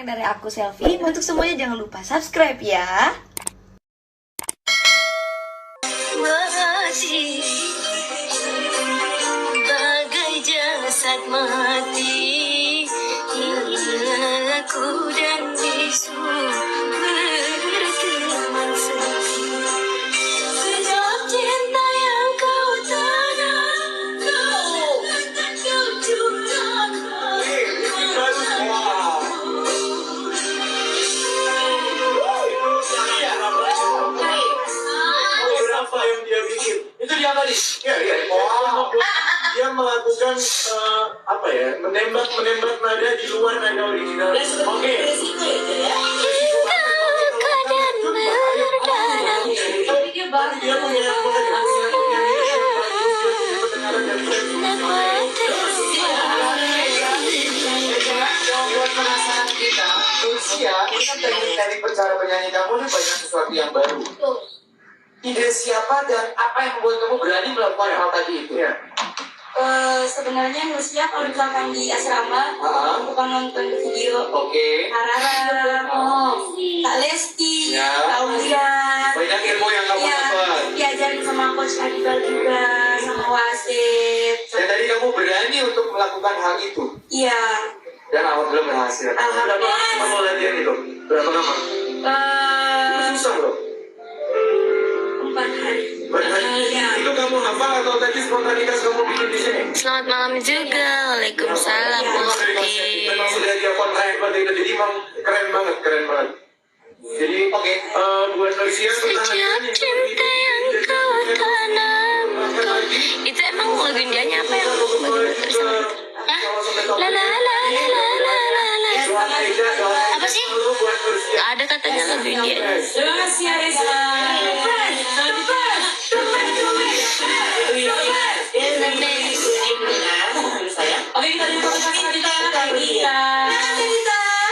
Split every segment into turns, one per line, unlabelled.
sayang dari aku Selfie. Untuk semuanya jangan lupa subscribe ya.
Bagai jasad mati, aku dan bisu berteman sepi. Sejak cinta yang kau tanam, kau curahkan.
Berapa yang dia bikin? Itu dia tadi. Iya. Oh, dia melakukan apa ya? Menembak nada di luar nada original. Oke. Dia buat penasaran kita, Lucia, ini kan teknik cara penyanyi kamu ini banyak sesuatu yang baru. Ide siapa dan apa yang membuat kamu berani melakukan hal tadi itu? Ya.
Sebenarnya Lucia kalau misalkan di asrama, bukan nonton video.
Oke.
Harara, Kak Lesti,
Ya.
Kak Ulia.
Banyak ilmu yang kamu dapat.
Diajarin sama Coach Adibal juga, sama wasit.
Dan tadi kamu berani untuk melakukan hal itu.
Iya.
Dan alhamdulillah berhasil.
Alhamdulillah.
Berapa lama kamu latihan itu? Berapa lama? Itu susah loh.
4 hari. Iya.
Itu kamu hafal atau tadi spontanitas kamu bikin di sini?
Selamat malam juga. Waalaikumsalam.
Memang sudah dihafal seperti itu. Jadi memang keren banget. Jadi buat Lucia
Sejak cinta yang kau tanam. Itu emang lagu Indianya apa yang terus? La la la la la la la. Apa sih? Ada katanya lagu India. Terima kasih ya Reza. Oke, kita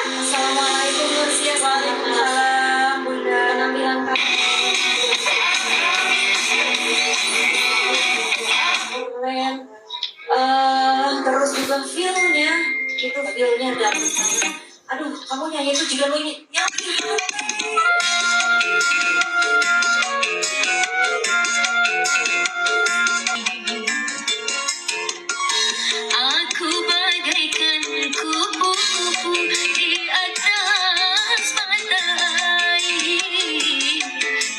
Assalamualaikum Nursia. Waalaikumsalam Bunda. Penampilan keren. Terus juga feelnya, itu feelnya dapet. Aduh, kamu nyanyi itu juga lo ini. Aku bagaikan kupu-kupu di atas pantai,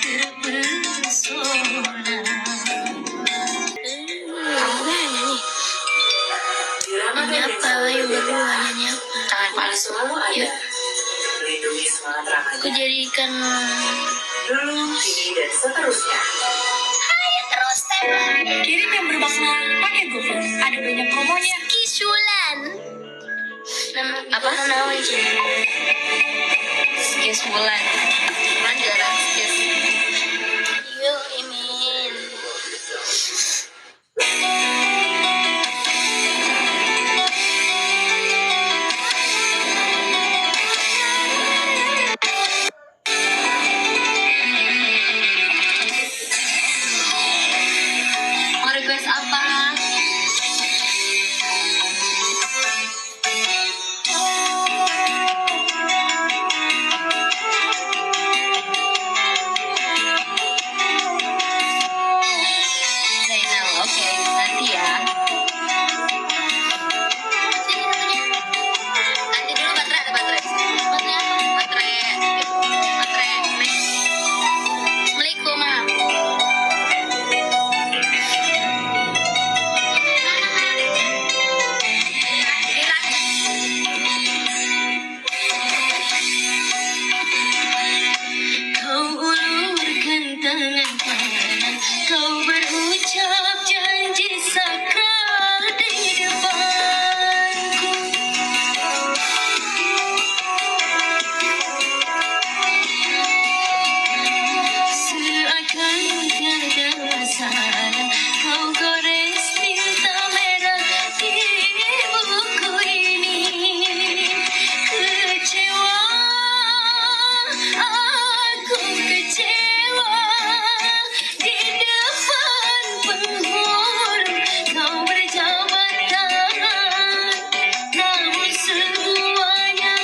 terpesona. Kamu gak nyanyi? Nyanyi apa? Ayo berdua nyanyi apa? Tangan paling selalu ada. Melindungi semangat ramai. Aku jadikan dulu, kini dan seterusnya. Ayo terus tembak. Kirim yang bermakna pakai GoFood. Ada banyak promonya. Kisulan. Apa namanya? Kisulan. Mana juga kis. Yuk Imin. Mau request apa? Zainal, oke, nanti ya. Nanti dulu baterai, ada baterai. Baterai. Assalamualaikum, Ma. Kau ulurkan tangan kanan, kau berucap janji sakral di depanku. Seakan tiada masalah, kau gores tinta merah di buku ini. Kecewa, aku kecewa di depan penghulu. Kau berjabat tangan, namun semuanya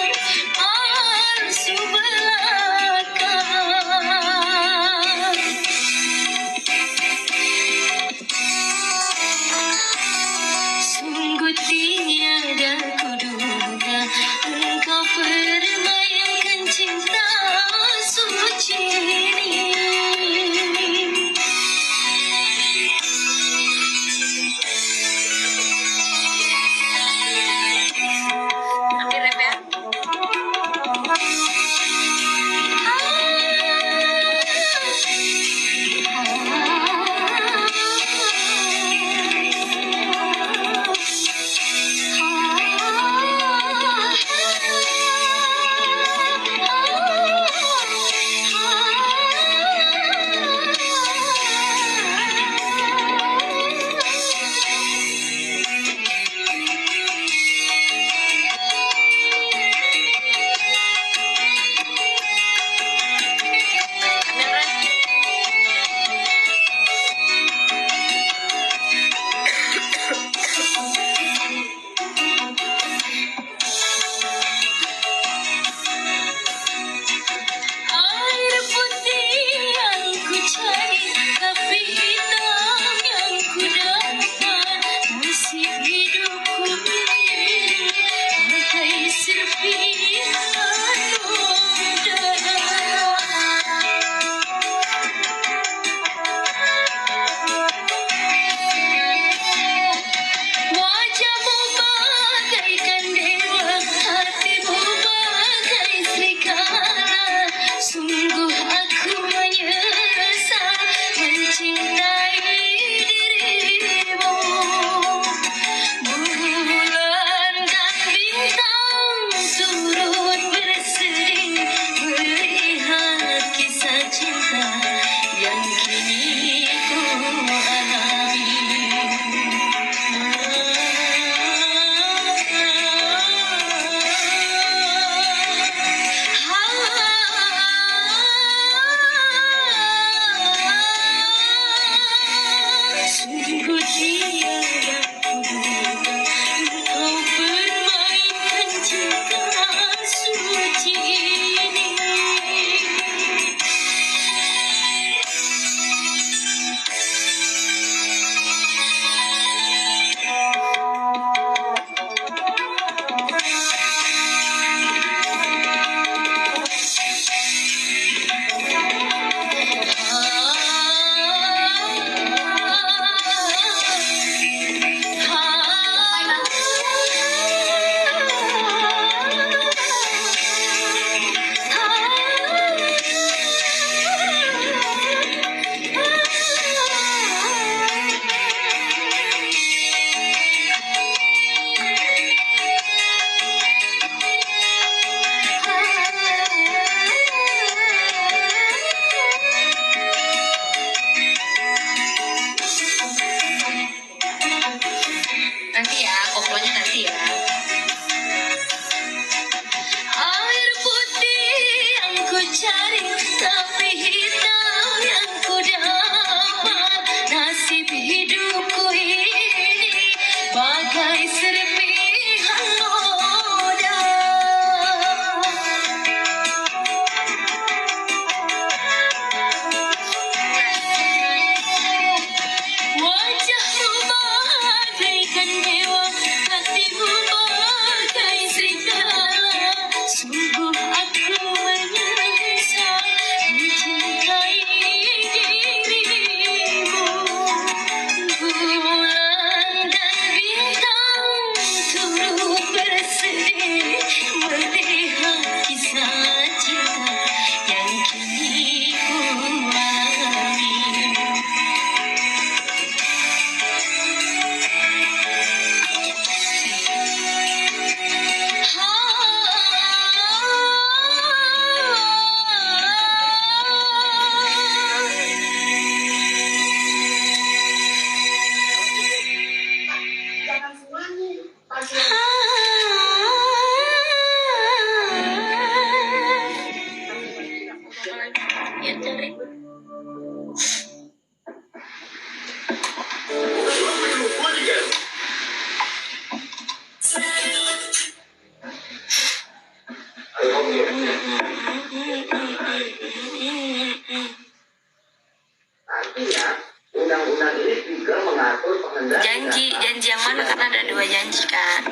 Undang-undang ini juga mengatur pengendalian.
Janji yang mana? Karena ada 2 janji kan.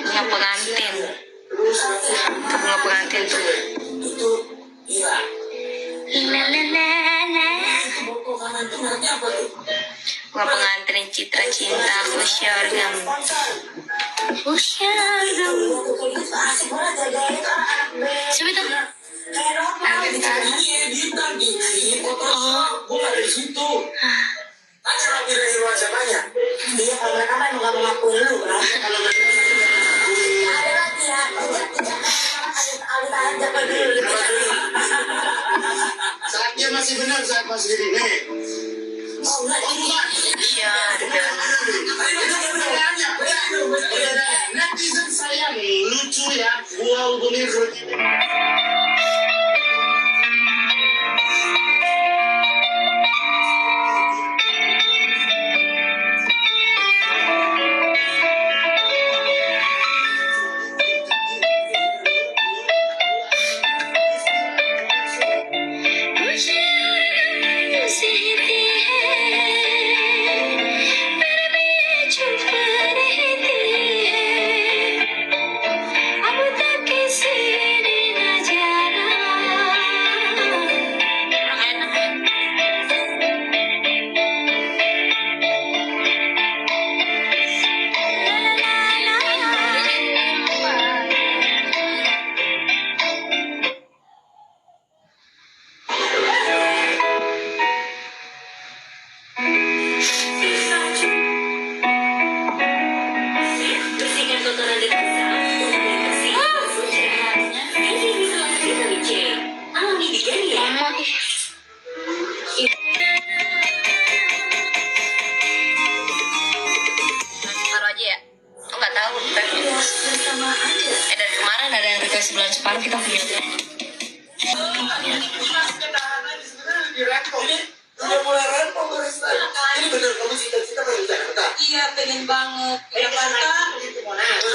Bunga pengantin. Bunga pengantin tuh. La la la la. Bunga pengantin Citra Cinta Khusyargam. Khusyargam. Siapa itu?
Saat dia masih benar, saat masih gini. Netizen saya lucu ya, gua hubungin Rudy.
Dari kemarin ada yang request bulan separuh kita punya.
Udah mulai rempong barista. Ini bener kamu cita-cita pengen Jakarta?
Iya, pengen banget. Jakarta.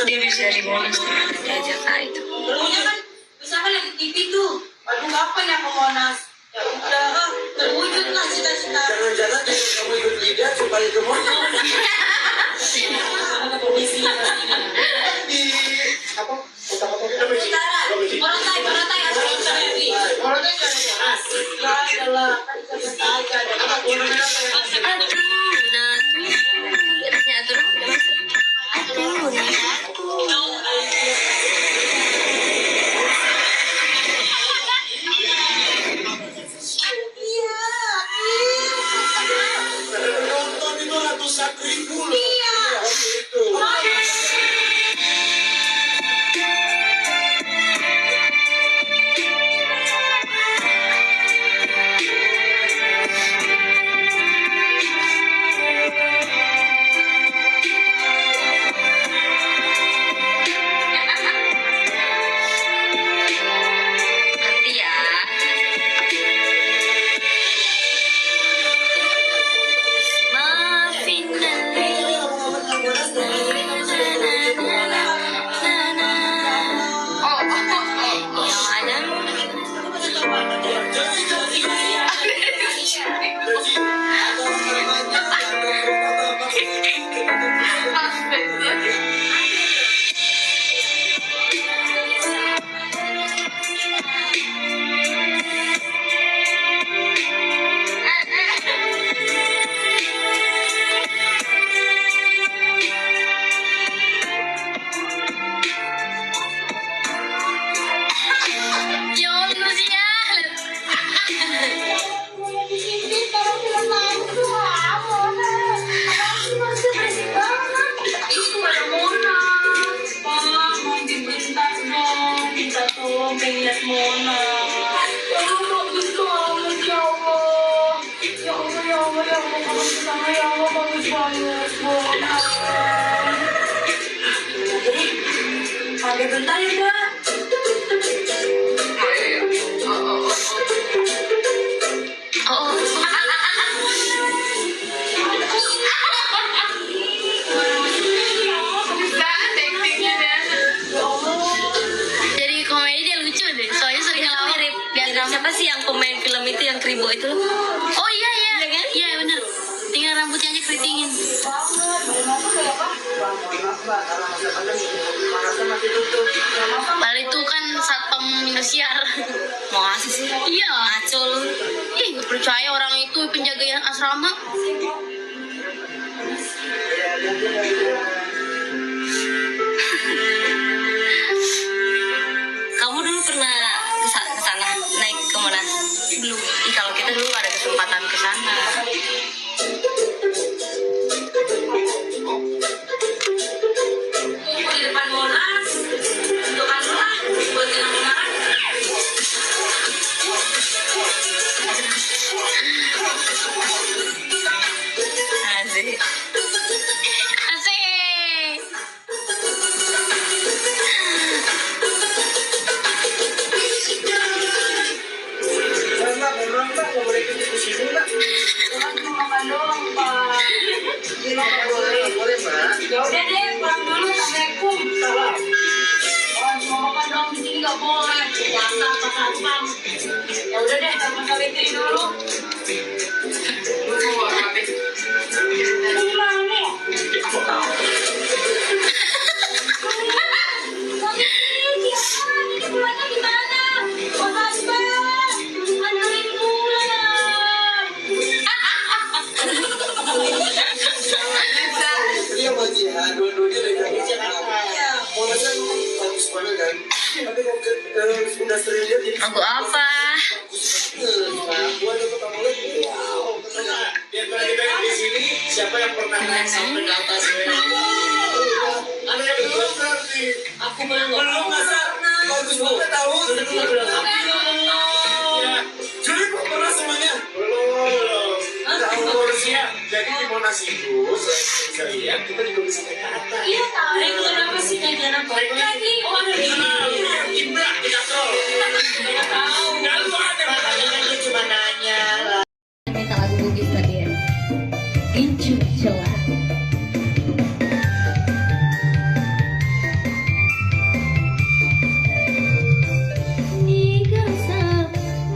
Dia bisa dari Monas diajak itu.
Dulunya kan misalkan lihat di TV tuh. Aduh, kapan ya ke Monas? Ya udah, terwujud lah cita-cita.
Jangan-jangan kamu ikut lidah supaya ke Monas.
Ada komisi.
Di apa? Kota-kota kita masih.
Morotai ada Morotai.
Morotai kan Monas.
Ya adalah kan Jakarta aja. Ada apa?
Nonton itu ratusan ribu loh. Iya. Itu.
Sampai bentar ya, Mbak.
Jadi komedi dia lucu deh, soalnya sering mirip. Siapa sih yang pemain film itu yang Kribo itu. Oh iya iya bener. Tinggal rambutnya aja keritingin. Bali itu kan satpam Indosiar. Mau ngasih sih? Iya. Ngaco lu. Ih, gak percaya orang itu penjaga yang asrama. Kamu dulu pernah ke sana naik ke Monas? Belum. Ih, kalau kita dulu ada kesempatan ke sana.
Di depan Monas, untuk aturan buat kenang-kenangan.
Asik. Asik.
Ya udah deh, pulang dulu. Assalamualaikum. Oh, cuma makan doang di sini nggak boleh. Biasa pas satpam. Ya udah deh, sama Savitri dulu. Gimana ya? Ini pulangnya gimana? Oh, husband, anterin pulang.
Iya Mbak Jihan, dua-duanya dari Jakarta. Monas kan bagus banget kan. Tapi kalau sudah sering lihat jadi
Lagu apa?
buat untuk kamu lihat, wow. Di antara kita yang di sini, siapa yang pernah naik sampai ke atas? Ada yang belum berarti.
Aku belum.
Belum masa? Bagus banget tahu. Ya, jadi pernah semuanya? Belum. Tahu harusnya. Jadi di Monas itu, saya bisa lihat kita juga bisa naik ke atas.
Iya tahu. Regular apa sih jajanan korek lagi? Oh ada di.
Ibra, tidak tahu.
Nggak tahu.
Nggak lu ada. Makanya cuma nanya.
Minta lagu Bugis tadi ya. Incu coba.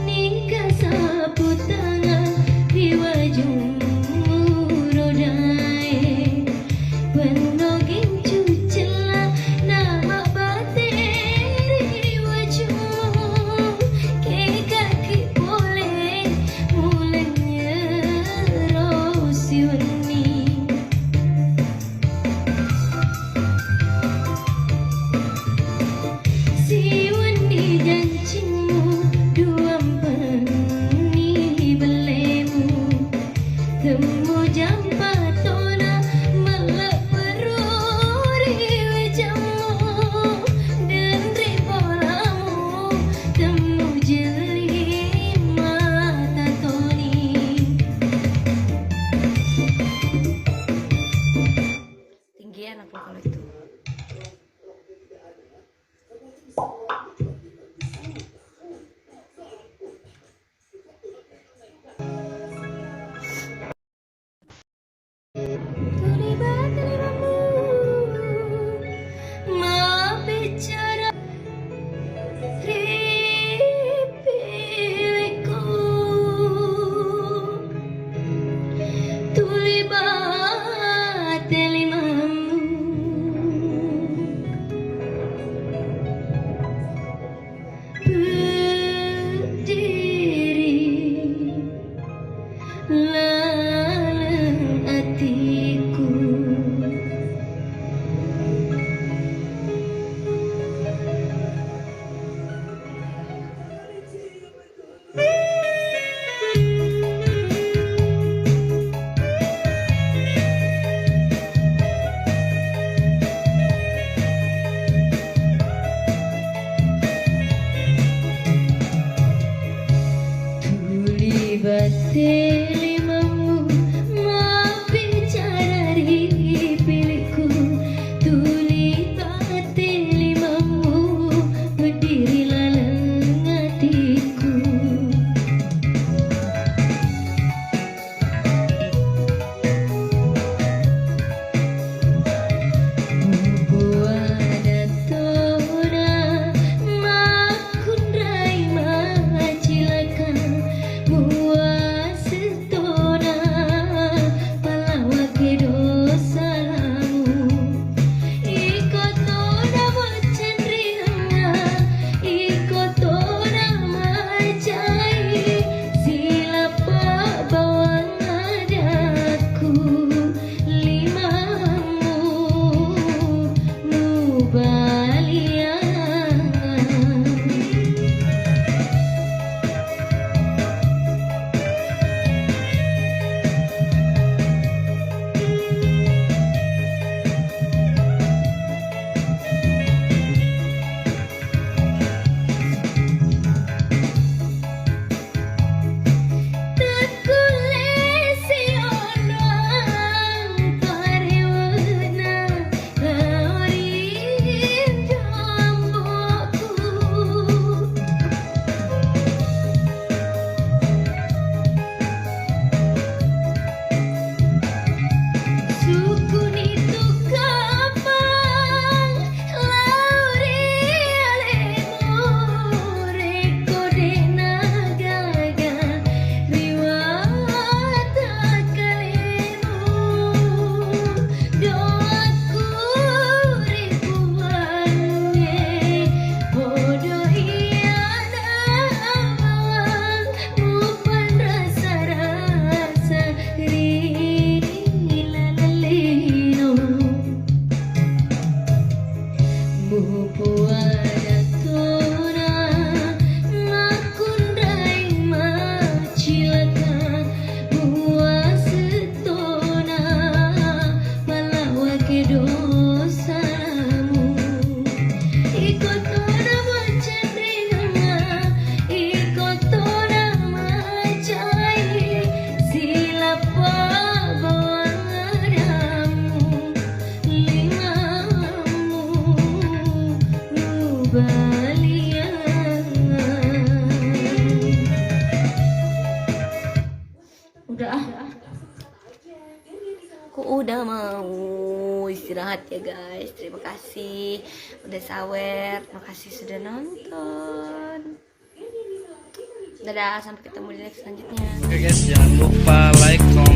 Nikasa putangan di wajahmu rodai penogeng cucela nama bateri wajahmu ke kaki boleh mulanya rosiuni siwani janjimu dua peni belemu temu jampatona melek beruri wajahmu dan ripolamu temu jeli mata toni tinggian apa kalau itu. Terlibat terlibatmu mau bicara ripiliku terlibat terlibatmu berdiri laleng hatiku terlibat terlibatmu mau bicara ripiliku terlibat terlibatmu berdiri laleng hatiku buat tora makun rai macilakan
Aku udah mau istirahat ya guys. Terima kasih udah sawer. Makasih sudah nonton. Dadah, sampai ketemu di next selanjutnya.
Oke guys, jangan lupa like, comment